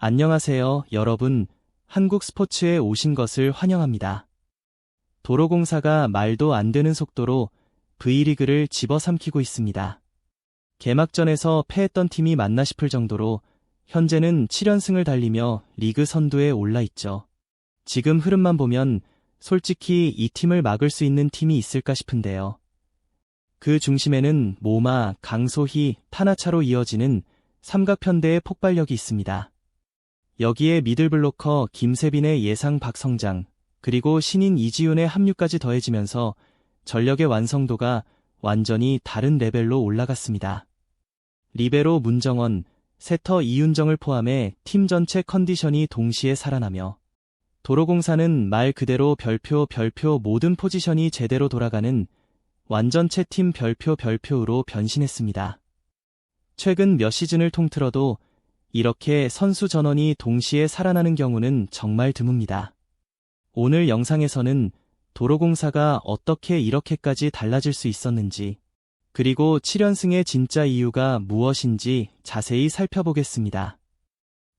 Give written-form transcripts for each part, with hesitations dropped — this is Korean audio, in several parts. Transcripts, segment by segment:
안녕하세요, 여러분. 한국 스포츠에 오신 것을 환영합니다. 도로공사가 말도 안 되는 속도로 V리그를 집어삼키고 있습니다. 개막전에서 패했던 팀이 맞나 싶을 정도로 현재는 7연승을 달리며 리그 선두에 올라 있죠. 지금 흐름만 보면 솔직히 이 팀을 막을 수 있는 팀이 있을까 싶은데요. 그 중심에는 모마, 강소희, 타나차로 이어지는 삼각편대의 폭발력이 있습니다. 여기에 미들블로커 김세빈의 예상 박성장, 그리고 신인 이지훈의 합류까지 더해지면서 전력의 완성도가 완전히 다른 레벨로 올라갔습니다. 리베로 문정원, 세터 이윤정을 포함해 팀 전체 컨디션이 동시에 살아나며 도로공사는 말 그대로 별표 모든 포지션이 제대로 돌아가는 완전체 팀 별표로 변신했습니다. 최근 몇 시즌을 통틀어도 이렇게 선수 전원이 동시에 살아나는 경우는 정말 드뭅니다. 오늘 영상에서는 도로공사가 어떻게 이렇게까지 달라질 수 있었는지, 그리고 7연승의 진짜 이유가 무엇인지 자세히 살펴보겠습니다.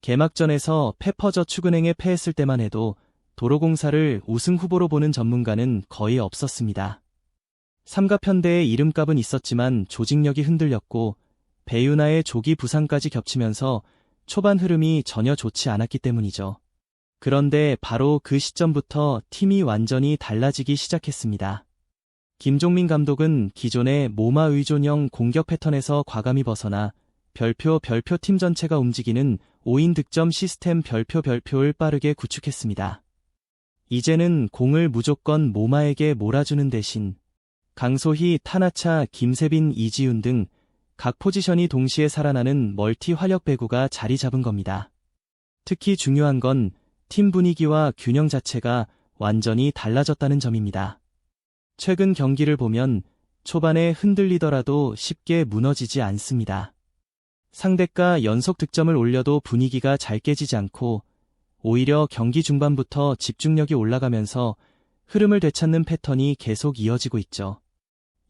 개막전에서 페퍼저축은행에 패했을 때만 해도 도로공사를 우승 후보로 보는 전문가는 거의 없었습니다. 삼각편대의 이름값은 있었지만 조직력이 흔들렸고 배유나의 조기 부상까지 겹치면서 초반 흐름이 전혀 좋지 않았기 때문이죠. 그런데 바로 그 시점부터 팀이 완전히 달라지기 시작했습니다. 김종민 감독은 기존의 모마 의존형 공격 패턴에서 과감히 벗어나 별표 팀 전체가 움직이는 5인 득점 시스템 별표를 빠르게 구축했습니다. 이제는 공을 무조건 모마에게 몰아주는 대신 강소희, 타나차, 김세빈, 이지훈 등 각 포지션이 동시에 살아나는 멀티 활력 배구가 자리 잡은 겁니다. 특히 중요한 건 팀 분위기와 균형 자체가 완전히 달라졌다는 점입니다. 최근 경기를 보면 초반에 흔들리더라도 쉽게 무너지지 않습니다. 상대가 연속 득점을 올려도 분위기가 잘 깨지지 않고 오히려 경기 중반부터 집중력이 올라가면서 흐름을 되찾는 패턴이 계속 이어지고 있죠.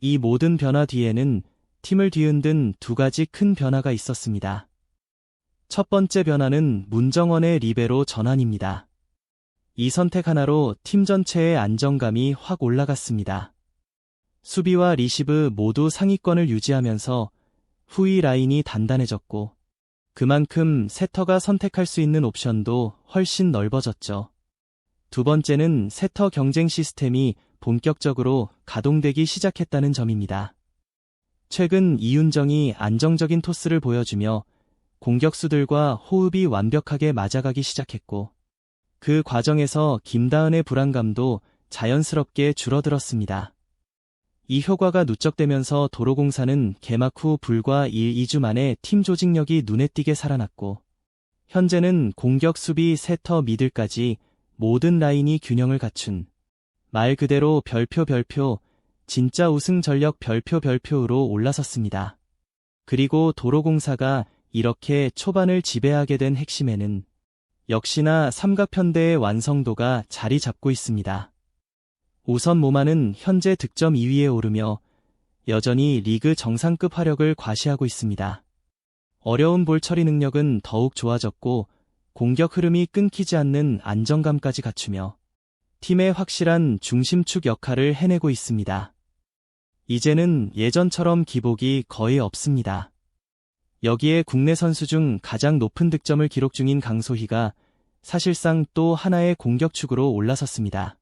이 모든 변화 뒤에는 팀을 뒤흔든 두 가지 큰 변화가 있었습니다. 첫 번째 변화는 문정원의 리베로 전환입니다. 이 선택 하나로 팀 전체의 안정감이 확 올라갔습니다. 수비와 리시브 모두 상위권을 유지하면서 후위 라인이 단단해졌고 그만큼 세터가 선택할 수 있는 옵션도 훨씬 넓어졌죠. 두 번째는 세터 경쟁 시스템이 본격적으로 가동되기 시작했다는 점입니다. 최근 이윤정이 안정적인 토스를 보여주며 공격수들과 호흡이 완벽하게 맞아가기 시작했고 그 과정에서 김다은의 불안감도 자연스럽게 줄어들었습니다. 이 효과가 누적되면서 도로공사는 개막 후 불과 1-2주 만에 팀 조직력이 눈에 띄게 살아났고 현재는 공격 수비 세터 미들까지 모든 라인이 균형을 갖춘 말 그대로 별표 진짜 우승 전력 별표로 올라섰습니다. 그리고 도로공사가 이렇게 초반을 지배하게 된 핵심에는 역시나 삼각편대의 완성도가 자리 잡고 있습니다. 우선 모마는 현재 득점 2위에 오르며 여전히 리그 정상급 화력을 과시하고 있습니다. 어려운 볼 처리 능력은 더욱 좋아졌고 공격 흐름이 끊기지 않는 안정감까지 갖추며 팀의 확실한 중심축 역할을 해내고 있습니다. 이제는 예전처럼 기복이 거의 없습니다. 여기에 국내 선수 중 가장 높은 득점을 기록 중인 강소희가 사실상 또 하나의 공격축으로 올라섰습니다.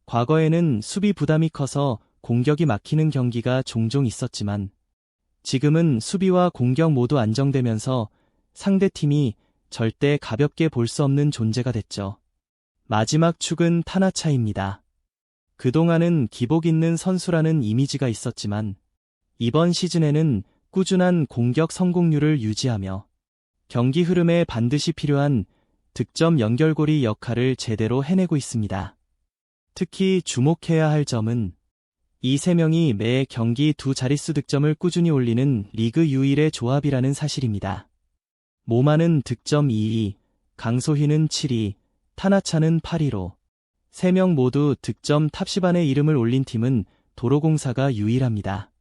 과거에는 수비 부담이 커서 공격이 막히는 경기가 종종 있었지만 지금은 수비와 공격 모두 안정되면서 상대팀이 절대 가볍게 볼 수 없는 존재가 됐죠. 마지막 축은 타나차입니다. 그동안은 기복 있는 선수라는 이미지가 있었지만 이번 시즌에는 꾸준한 공격 성공률을 유지하며 경기 흐름에 반드시 필요한 득점 연결고리 역할을 제대로 해내고 있습니다. 특히 주목해야 할 점은 이 세 명이 매 경기 두 자릿수 득점을 꾸준히 올리는 리그 유일의 조합이라는 사실입니다. 모마는 득점 2위, 강소희는 7위, 타나차는 8위로 3명 모두 득점 탑 10안에 이름을 올린 팀은 도로공사가 유일합니다.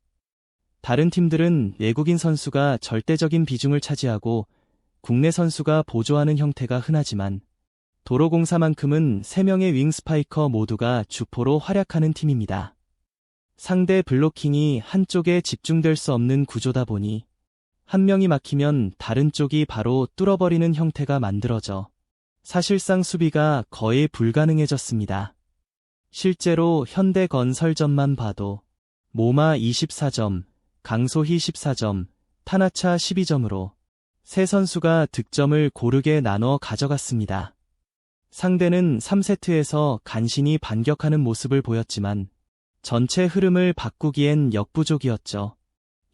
다른 팀들은 외국인 선수가 절대적인 비중을 차지하고 국내 선수가 보조하는 형태가 흔하지만 도로공사만큼은 3명의 윙 스파이커 모두가 주포로 활약하는 팀입니다. 상대 블로킹이 한쪽에 집중될 수 없는 구조다 보니 한 명이 막히면 다른 쪽이 바로 뚫어버리는 형태가 만들어져 사실상 수비가 거의 불가능해졌습니다. 실제로 현대건설전만 봐도 모마 24점, 강소희 14점, 타나차 12점으로 세 선수가 득점을 고르게 나눠 가져갔습니다. 상대는 3세트에서 간신히 반격하는 모습을 보였지만 전체 흐름을 바꾸기엔 역부족이었죠.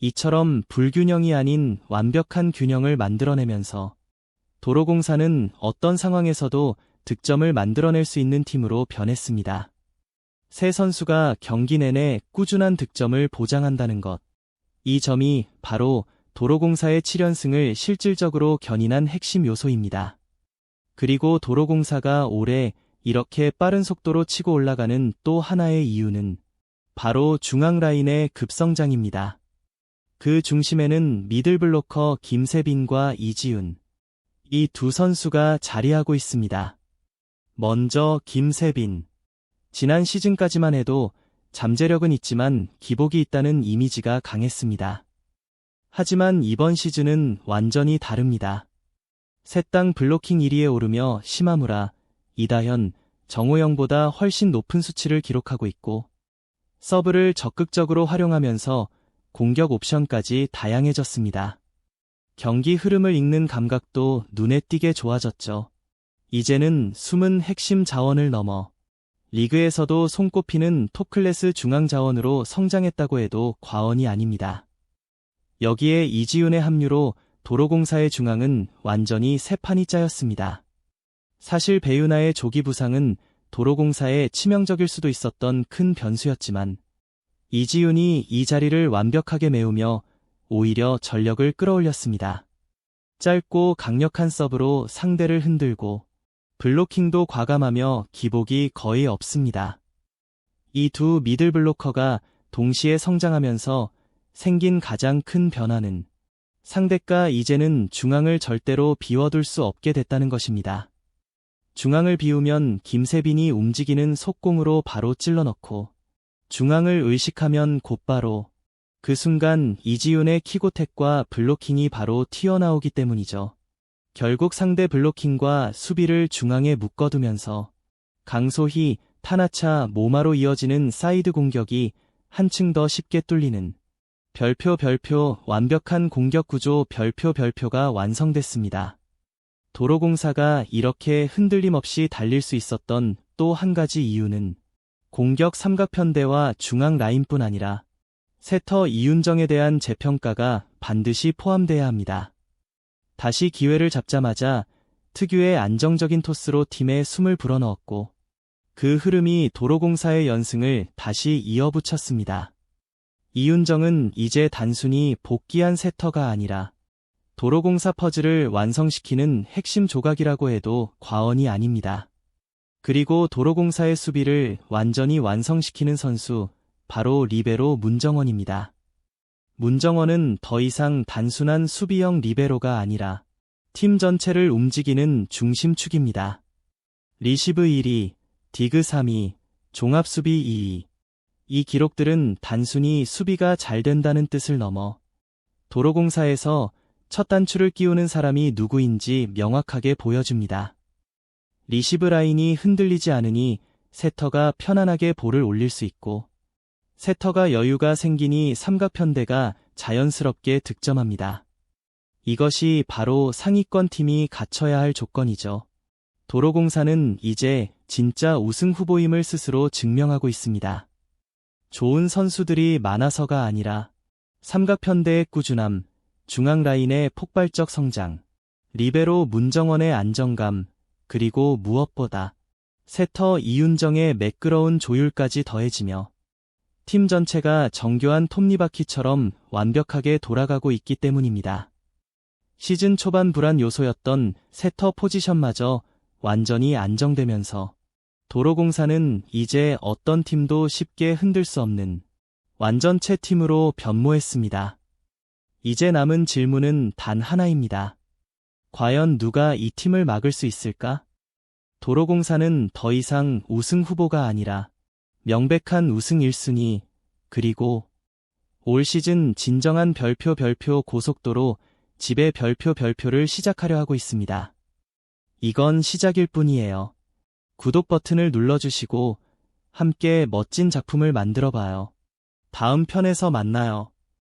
이처럼 불균형이 아닌 완벽한 균형을 만들어내면서 도로공사는 어떤 상황에서도 득점을 만들어낼 수 있는 팀으로 변했습니다. 세 선수가 경기 내내 꾸준한 득점을 보장한다는 것. 이 점이 바로 도로공사의 7연승을 실질적으로 견인한 핵심 요소입니다. 그리고 도로공사가 올해 이렇게 빠른 속도로 치고 올라가는 또 하나의 이유는 바로 중앙 라인의 급성장입니다. 그 중심에는 미들블로커 김세빈과 이지훈, 이 두 선수가 자리하고 있습니다. 먼저 김세빈. 지난 시즌까지만 해도 잠재력은 있지만 기복이 있다는 이미지가 강했습니다. 하지만 이번 시즌은 완전히 다릅니다. 셋당 블로킹 1위에 오르며 시마무라, 이다현, 정호영보다 훨씬 높은 수치를 기록하고 있고 서브를 적극적으로 활용하면서 공격 옵션까지 다양해졌습니다. 경기 흐름을 읽는 감각도 눈에 띄게 좋아졌죠. 이제는 숨은 핵심 자원을 넘어 리그에서도 손꼽히는 톱클래스 중앙 자원으로 성장했다고 해도 과언이 아닙니다. 여기에 이지훈의 합류로 도로공사의 중앙은 완전히 새 판이 짜였습니다. 사실 배윤아의 조기 부상은 도로공사에 치명적일 수도 있었던 큰 변수였지만 이지훈이 이 자리를 완벽하게 메우며 오히려 전력을 끌어올렸습니다. 짧고 강력한 서브로 상대를 흔들고 블로킹도 과감하며 기복이 거의 없습니다. 이 두 미들 블로커가 동시에 성장하면서 생긴 가장 큰 변화는 상대가 이제는 중앙을 절대로 비워둘 수 없게 됐다는 것입니다. 중앙을 비우면 김세빈이 움직이는 속공으로 바로 찔러넣고 중앙을 의식하면 곧바로 그 순간 이지훈의 킥오택과 블로킹이 바로 튀어나오기 때문이죠. 결국 상대 블로킹과 수비를 중앙에 묶어두면서 강소희, 타나차, 모마로 이어지는 사이드 공격이 한층 더 쉽게 뚫리는 별표 완벽한 공격 구조 별표가 완성됐습니다. 도로공사가 이렇게 흔들림 없이 달릴 수 있었던 또 한 가지 이유는 공격 삼각편대와 중앙 라인뿐 아니라 세터 이윤정에 대한 재평가가 반드시 포함돼야 합니다. 다시 기회를 잡자마자 특유의 안정적인 토스로 팀에 숨을 불어넣었고 그 흐름이 도로공사의 연승을 다시 이어붙였습니다. 이윤정은 이제 단순히 복귀한 세터가 아니라 도로공사 퍼즐을 완성시키는 핵심 조각이라고 해도 과언이 아닙니다. 그리고 도로공사의 수비를 완전히 완성시키는 선수, 바로 리베로 문정원입니다. 문정원은 더 이상 단순한 수비형 리베로가 아니라 팀 전체를 움직이는 중심축입니다. 리시브 1위, 디그 3위, 종합수비 2위. 이 기록들은 단순히 수비가 잘 된다는 뜻을 넘어 도로공사에서 첫 단추를 끼우는 사람이 누구인지 명확하게 보여줍니다. 리시브 라인이 흔들리지 않으니 세터가 편안하게 볼을 올릴 수 있고 세터가 여유가 생기니 삼각편대가 자연스럽게 득점합니다. 이것이 바로 상위권 팀이 갖춰야 할 조건이죠. 도로공사는 이제 진짜 우승 후보임을 스스로 증명하고 있습니다. 좋은 선수들이 많아서가 아니라 삼각편대의 꾸준함, 중앙 라인의 폭발적 성장, 리베로 문정원의 안정감, 그리고 무엇보다 세터 이윤정의 매끄러운 조율까지 더해지며 팀 전체가 정교한 톱니바퀴처럼 완벽하게 돌아가고 있기 때문입니다. 시즌 초반 불안 요소였던 세터 포지션마저 완전히 안정되면서 도로공사는 이제 어떤 팀도 쉽게 흔들 수 없는 완전체 팀으로 변모했습니다. 이제 남은 질문은 단 하나입니다. 과연 누가 이 팀을 막을 수 있을까? 도로공사는 더 이상 우승 후보가 아니라 명백한 우승 1순위, 그리고 올 시즌 진정한 별표 고속도로 집의 별표를 시작하려 하고 있습니다. 이건 시작일 뿐이에요. 구독 버튼을 눌러주시고 함께 멋진 작품을 만들어 봐요. 다음 편에서 만나요.